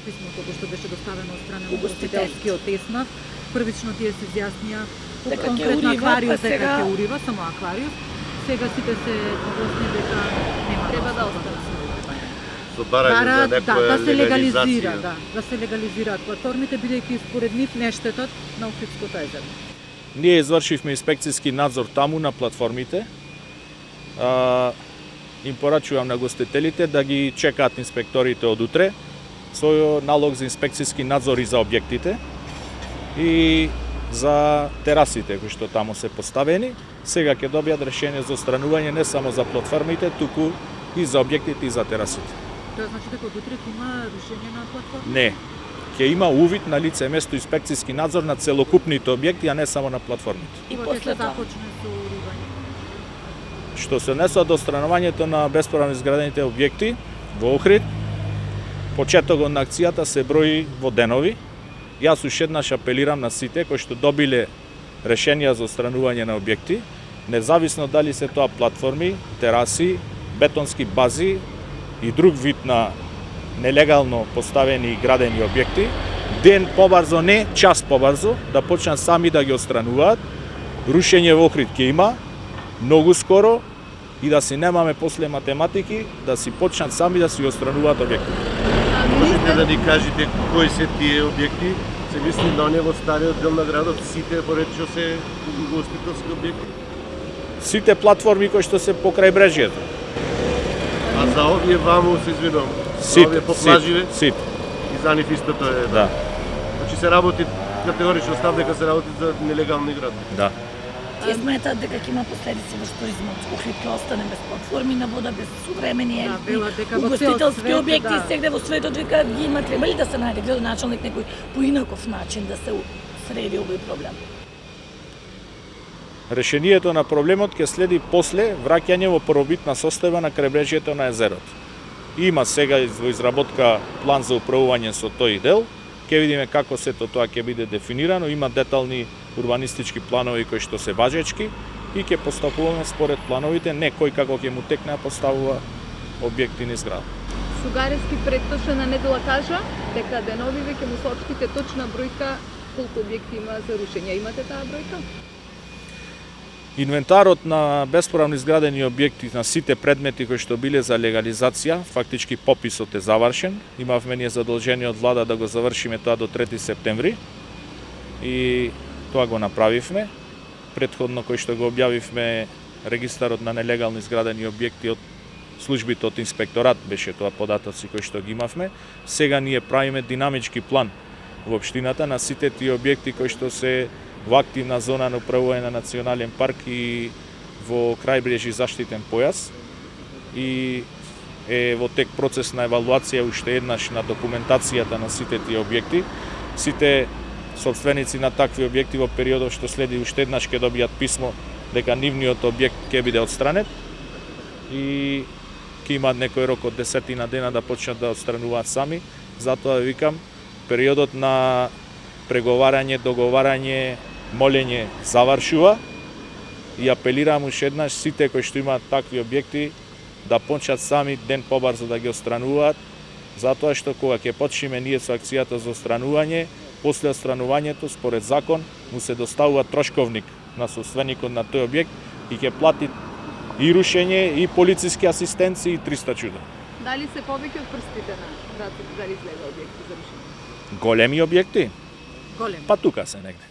писмото кој што беше доставено од страна на угостителскиот теснав, првично тие се изјаснија конкретно аквариус дека ќе урива, само аквариус. Сега сите се согласни дека нема треба да остане. Со барање за некоја да се легализира, да се легализираат платформите, бидејќи според нив не штетат на Охридското езеро. Ние извршивме инспекцијски надзор таму на платформите. Им порачувам на гостителите да ги чекаат инспекторите од утре со налог за инспекцијски надзор и за објектите и за терасите кои што таму се поставени. Сега ќе добијат решение за отстранување не само за платформите, туку и за објектите и за терасите. Тоа значи дека од утре ќе има рушење на платформа? Не. Ќе има увид на лице место инспекцијски надзор на целокупните објекти, а не само на платформите. И после започне со уривање. Што се однесува до отстранувањето на бесправно изградените објекти во Охрид, почетокот на акцијата се брои во денови. Јас уште еднаш апелирам на сите кои што добиле решенија за отстранување на објекти, независно дали се тоа платформи, тераси, бетонски бази и друг вид на нелегално поставени и градени објекти, ден побрзо, не час побрзо, да почнат сами да ги отстрануваат. Рушење во Охрид ќе има многу скоро и да си немаме после математики, да си почнат сами да си отстрануваат објекти. Можете да ни кажете кои се тие објекти? Се мисли на оние во стариот дел на градот, сите поречено се угостителски објекти? Сите платформи кои што се покрај брежјето. А за овие ваму се извинувам. Сите, по плаживе? сите. И за нив истото е. Да. Значи се работи категорично став дека се работи за нелегални градби. Да. Тие сметаат дека ќе има последици во туризмот. Охрид ќе остане без платформи на вода, без современи угостителски објекти и сегде во светот вика ги има, треба ли да се најде градоначалник некој поинаков начин да се среди овој проблем? Решението на проблемот ќе следи после враќање во првобитна состојба на крајбрежјето на езерото. Има сега во изработка план за управување со тој дел. Ќе видиме како сето тоа ќе биде дефинирано. Има детални урбанистички планови кои што се важечки и ќе постапуваме според плановите, не кој како ќе му текне да поставува објекти низ град. Сугаревски претпрошла недела кажа дека деновиве ќе му соопштите точна бројка колку објекти има за рушење. Имате таа бројка? Инвентарот на бесправно изградени објекти на сите предмети кои што биле за легализација, фактички пописот е завршен. Имавме ние задолжение од влада да го завршиме тоа до 3 септември и тоа го направивме. Претходно кој што го објавивме регистарот на нелегално изградени објекти од службите од инспекторат беше тоа податоци кои што ги имавме. Сега ние правиме динамички план во општината на сите тие објекти кои што се во активна зона на управување на национален парк и во крајбрежји заштитен појас и е во тек процес на евалуација уште еднаш на документацијата на сите тие објекти. Сите собственици на такви објекти во периодот што следи уште еднаш ќе добијат писмо дека нивниот објект ќе биде отстранет и ќе имаат некој рок од 10 дена да почнат да отстрануваат сами. Затоа викам, периодот на преговарање, договарање, молење завршува и апелирам уште еднаш сите кои што имаат такви објекти да почнат сами ден побрзо да ги отстрануваат, затоа што кога ќе почнеме ние со акцијата за отстранување, после отстранувањето според закон му се доставува трошковник на собственикот на тој објект и ќе плати и рушење, и полициски асистенци, и 300 чуда. Дали се повеќе од прстите на градот, дали изгледа објекти за рушење? Големи објекти? Големи. Па тука се негде.